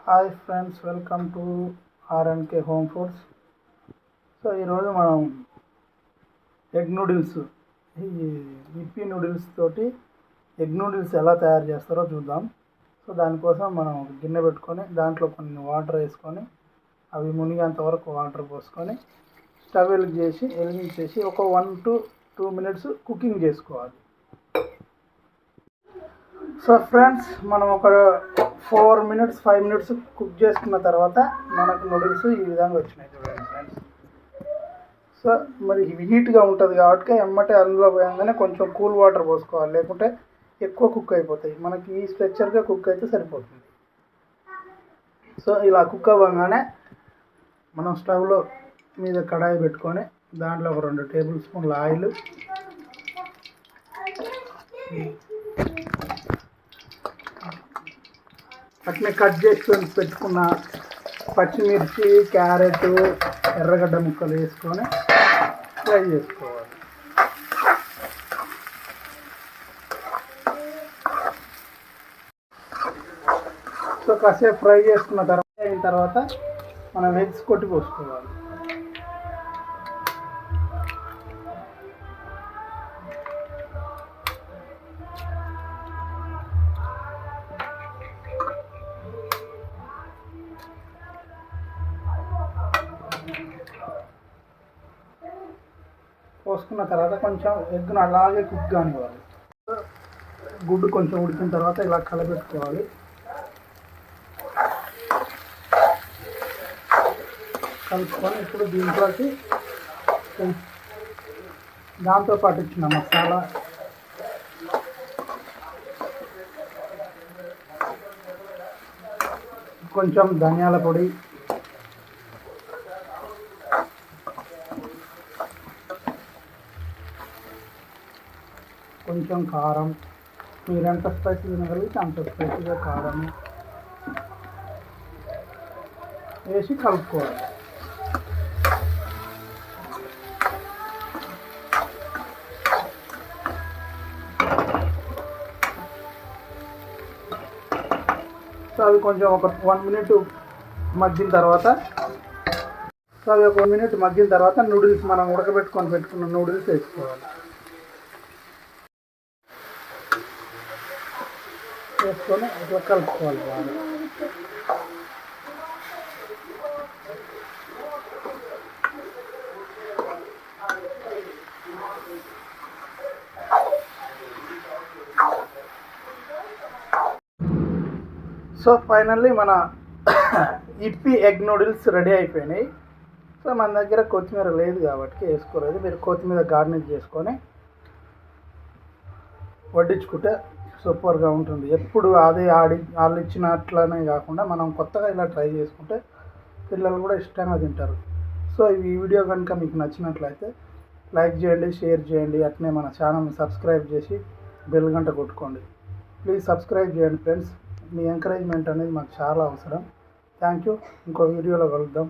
Hi friends, welcome to RNK home foods. So ఈరోజు మనం egg noodles, ఈ Yippee noodles తోటి ఎగ్ నూడిల్స్ ఎలా తయారు చేస్తారో చూద్దాం. సో దానికోసం మనం ఒక గిన్నె పెట్టుకొని దాంట్లో కొన్ని వాటర్ వేసుకొని అవి మునిగేంత వరకు వాటర్ పోసుకొని స్టవ్ వెలిగించేసి ఒక 1 to 2 minutes కుకింగ్ చేసుకోవాలి. సో ఫ్రెండ్స్, మనం ఒక 4 minutes 5 minutes కుక్ చేసుకున్న తర్వాత మనకు నూడిల్స్ ఈ విధంగా వచ్చినాయి చూడండి ఫ్రెండ్స్. సో మరి హీట్గా ఉంటుంది కాబట్టి ఎమ్మటే అందులో పోయంగానే కొంచెం కూల్ వాటర్ పోసుకోవాలి, లేకుంటే ఎక్కువ కుక్ అయిపోతాయి. మనకి ఈ స్ట్రెచ్చర్గా కుక్ అయితే సరిపోతుంది. సో ఇలా కుక్ అవ్వగానే మనం స్టవ్లో మీద కడాయి పెట్టుకొని దాంట్లో ఒక 2 tablespoons ఆయిల్, అట్నే కట్ చేసుకొని పెట్టుకున్న పచ్చిమిర్చి, క్యారెట్, ఎర్రగడ్డ ముక్కలు వేసుకొని ఫ్రై చేసుకోవాలి. సో కాసేపు ఫ్రై చేసుకున్న తర్వాత మనం ఎగ్స్ కొట్టి పోసుకోవాలి. పోసుకున్న తర్వాత కొంచెం ఎగ్గును అలాగే కుక్ కానివ్వాలి. గుడ్డు కొంచెం ఉడికిన తర్వాత ఇలా కలబెట్టుకోవాలి. కలుపుకొని ఇప్పుడు దీంట్లోకి దాంతోపాటు ఇచ్చిన మసాలా, కొంచెం ధనియాల పొడి, కొంచెం కారం, మీరు ఎంత స్పైసీ తినగలిగితే అంత స్పైసీగా కారం వేసి కలుపుకోవాలి. సో అవి కొంచెం ఒక 1 minute మగ్గిన తర్వాత నూడిల్స్, మనం పెట్టుకున్న నూడిల్స్ వేసుకోవాలి. వేసుకొని ఇట్లా కలుపుకోవాలి బాగా. సో ఫైనల్లీ మన ఇప్పీ ఎగ్ నూడిల్స్ రెడీ అయిపోయినాయి. సో మన దగ్గర కొత్తిమీర లేదు కాబట్టి వేసుకోలేదు. మీరు కొత్తిమీర గార్నిష్ చేసుకొని వడ్డించుకుంటే సూపర్గా ఉంటుంది. ఎప్పుడు వాళ్ళు ఇచ్చినట్లనే కాకుండా మనం కొత్తగా ఇలా ట్రై చేసుకుంటే పిల్లలు కూడా ఇష్టంగా తింటారు. సో ఈ వీడియో కనుక మీకు నచ్చినట్లయితే లైక్ చేయండి, షేర్ చేయండి, అట్నే మన ఛానల్ని సబ్స్క్రైబ్ చేసి బెల్ గంట కొట్టుకోండి. ప్లీజ్ సబ్స్క్రైబ్ చేయండి ఫ్రెండ్స్. మీ ఎంకరేజ్మెంట్ అనేది మాకు చాలా అవసరం. Thank you. ఇంకో వీడియోలో కలుద్దాం.